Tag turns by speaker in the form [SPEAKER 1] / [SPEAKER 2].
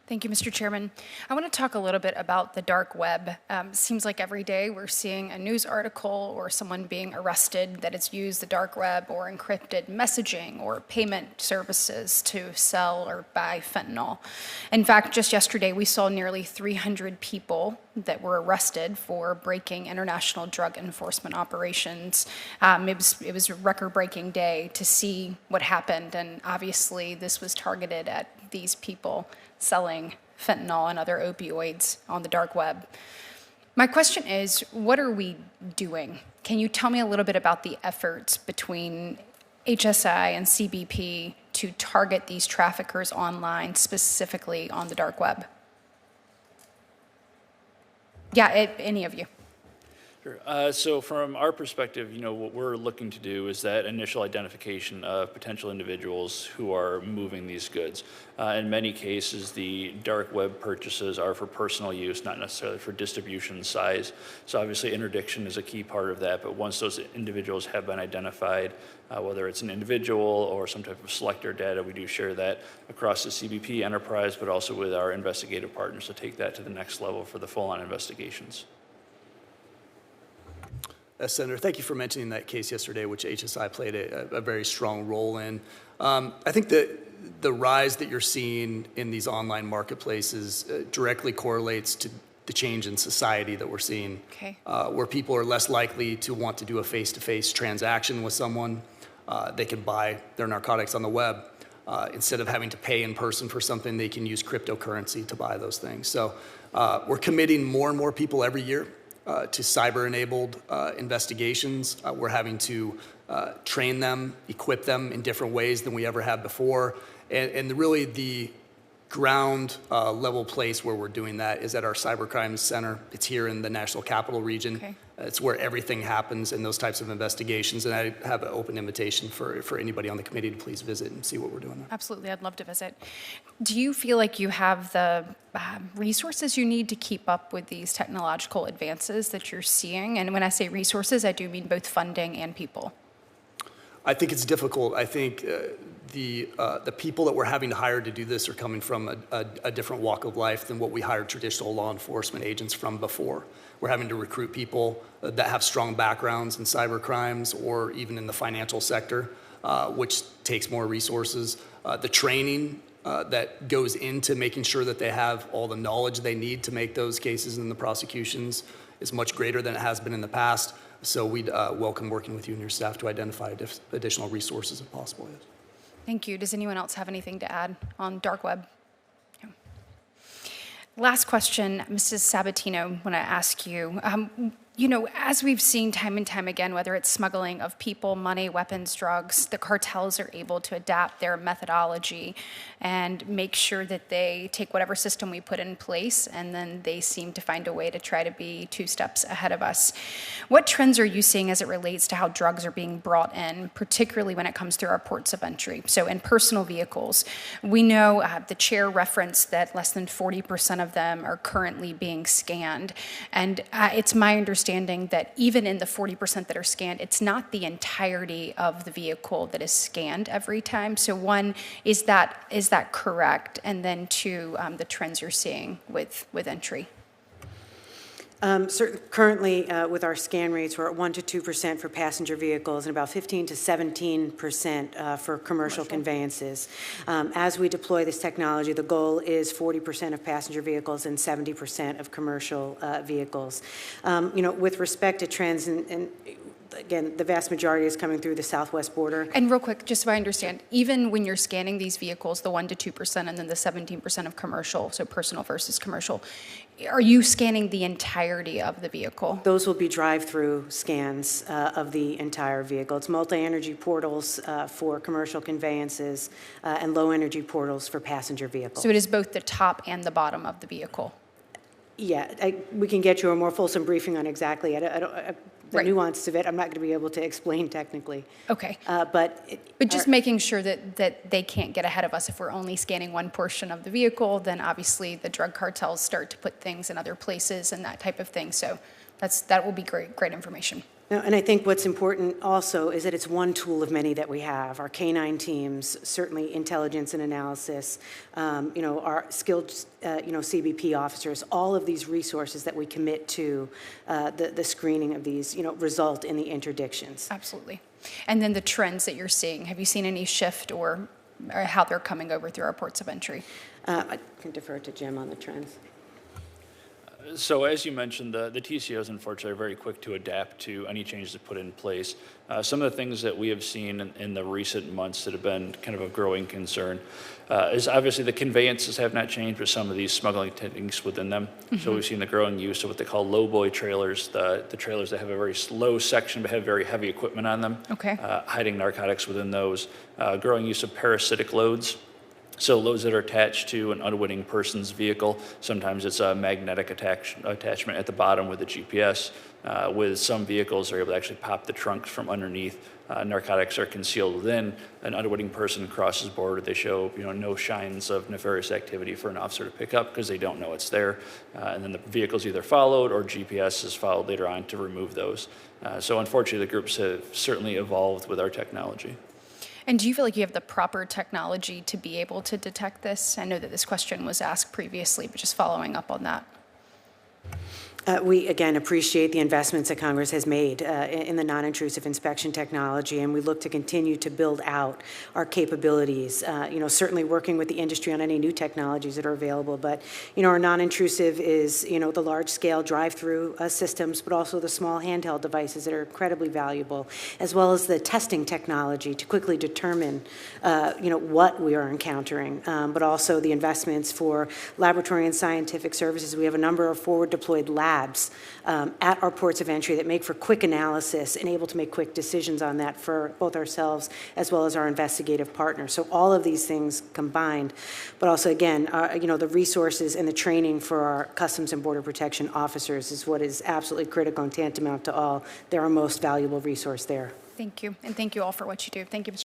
[SPEAKER 1] Thank you, Mr. Chairman. I want to talk a little bit about the dark web. Seems like every day we're seeing a news article or someone being arrested that has used the dark web or encrypted messaging or payment services to sell or buy fentanyl. In fact, just yesterday we saw nearly 300 people that were arrested for breaking international drug enforcement operations. It was a record-breaking day to see what happened, and obviously this was targeted at these people selling fentanyl and other opioids on the dark web. My question is, what are we doing? Can you tell me a little bit about the efforts between HSI and CBP to target these traffickers online, specifically on the dark web? Yeah, any of you.
[SPEAKER 2] Sure. So from our perspective, what we're looking to do is that initial identification of potential individuals who are moving these goods. In many cases, the dark web purchases are for personal use, not necessarily for distribution size. So obviously interdiction is a key part of that, but once those individuals have been identified, whether it's an individual or some type of selector data, we do share that across the CBP enterprise, but also with our investigative partners to take that to the next level for the full-on investigations.
[SPEAKER 3] Senator, thank you for mentioning that case yesterday, which HSI played a very strong role in. I think that the rise that you're seeing in these online marketplaces directly correlates to the change in society that we're seeing, where people are less likely to want to do a face-to-face transaction with someone. They can buy their narcotics on the web. Instead of having to pay in person for something, they can use cryptocurrency to buy those things. So we're committing more and more people every year to cyber-enabled investigations. We're having to train them, equip them in different ways than we ever have before. And really the ground level place where we're doing that is at our Cybercrime Center. It's here in the National Capital Region. It's where everything happens in those types of investigations. And I have an open invitation for anybody on the committee to please visit and see what we're doing there.
[SPEAKER 1] Absolutely, I'd love to visit. Do you feel like you have the resources you need to keep up with these technological advances that you're seeing? And when I say resources, I do mean both funding and people.
[SPEAKER 3] I think it's difficult. I think the people that we're having to hire to do this are coming from a different walk of life than what we hired traditional law enforcement agents from before. We're having to recruit people that have strong backgrounds in cyber crimes or even in the financial sector, which takes more resources. The training that goes into making sure that they have all the knowledge they need to make those cases and the prosecutions is much greater than it has been in the past. So we'd welcome working with you and your staff to identify additional resources if possible. Yes.
[SPEAKER 1] Thank you. Does anyone else have anything to add on dark web? No. Last question, Mrs. Sabatino, I want to ask you. As we've seen time and time again, whether it's smuggling of people, money, weapons, drugs, the cartels are able to adapt their methodology and make sure that they take whatever system we put in place, and then they seem to find a way to try to be 2 steps ahead of us. What trends are you seeing as it relates to how drugs are being brought in, particularly when it comes through our ports of entry? So in personal vehicles, we know the chair referenced that less than 40% of them are currently being scanned, and it's my understanding that even in the 40% that are scanned, it's not the entirety of the vehicle that is scanned every time. So one, is that correct? And then 2, the trends you're seeing with entry.
[SPEAKER 4] Currently, with our scan rates, we're at 1% to 2% for passenger vehicles and about 15% to 17% for commercial conveyances. As we deploy this technology, the goal is 40% of passenger vehicles and 70% of commercial vehicles. With respect to trends, and again, the vast majority is coming through the southwest border.
[SPEAKER 1] And real quick, just so I understand, even when you're scanning these vehicles, the 1% to 2% and then the 17% of commercial, so personal versus commercial, are you scanning the entirety of the vehicle?
[SPEAKER 4] Those will be drive-through scans of the entire vehicle. It's multi-energy portals for commercial conveyances and low-energy portals for passenger vehicles.
[SPEAKER 1] So it is both the top and the bottom of the vehicle?
[SPEAKER 4] Yeah, we can get you a more fulsome briefing on exactly the nuance of it. I'm not going to be able to explain technically.
[SPEAKER 1] Okay.
[SPEAKER 4] But
[SPEAKER 1] just making sure that they can't get ahead of us. If we're only scanning one portion of the vehicle, then obviously the drug cartels start to put things in other places and that type of thing. So that will be great information.
[SPEAKER 4] No, and I think what's important also is that it's one tool of many that we have. Our canine teams, certainly intelligence and analysis, our skilled, CBP officers, all of these resources that we commit to the screening of these, result in the interdictions.
[SPEAKER 1] Absolutely. And then the trends that you're seeing, have you seen any shift or how they're coming over through our ports of entry?
[SPEAKER 4] I can defer to Jim on the trends.
[SPEAKER 2] So as you mentioned, the TCOs unfortunately are very quick to adapt to any changes that put in place. Some of the things that we have seen in the recent months that have been kind of a growing concern is obviously the conveyances have not changed, but some of these smuggling techniques within them. So we've seen the growing use of what they call low boy trailers, the trailers that have a very low section but have very heavy equipment on them,
[SPEAKER 1] Okay.
[SPEAKER 2] Hiding narcotics within those. Growing use of parasitic loads. So loads that are attached to an unwitting person's vehicle. Sometimes it's a magnetic attachment at the bottom with a GPS. With some vehicles, they're able to actually pop the trunks from underneath. Narcotics are concealed within. An unwitting person crosses border. They show no signs of nefarious activity for an officer to pick up because they don't know it's there. And then the vehicle's either followed or GPS is followed later on to remove those. So unfortunately, the groups have certainly evolved with our technology.
[SPEAKER 1] And do you feel like you have the proper technology to be able to detect this? I know that this question was asked previously, but just following up on that.
[SPEAKER 4] We, again, appreciate the investments that Congress has made in the non-intrusive inspection technology, and we look to continue to build out our capabilities, certainly working with the industry on any new technologies that are available. But, our non-intrusive is, the large-scale drive-through systems, but also the small handheld devices that are incredibly valuable, as well as the testing technology to quickly determine, what we are encountering, but also the investments for laboratory and scientific services. We have a number of forward-deployed labs at our ports of entry that make for quick analysis and able to make quick decisions on that for both ourselves as well as our investigative partners. So all of these things combined, but also, again, the resources and the training for our Customs and Border Protection officers is what is absolutely critical and tantamount to all. They're our most valuable resource there.
[SPEAKER 1] Thank you. And thank you all for what you do. Thank you, Mr.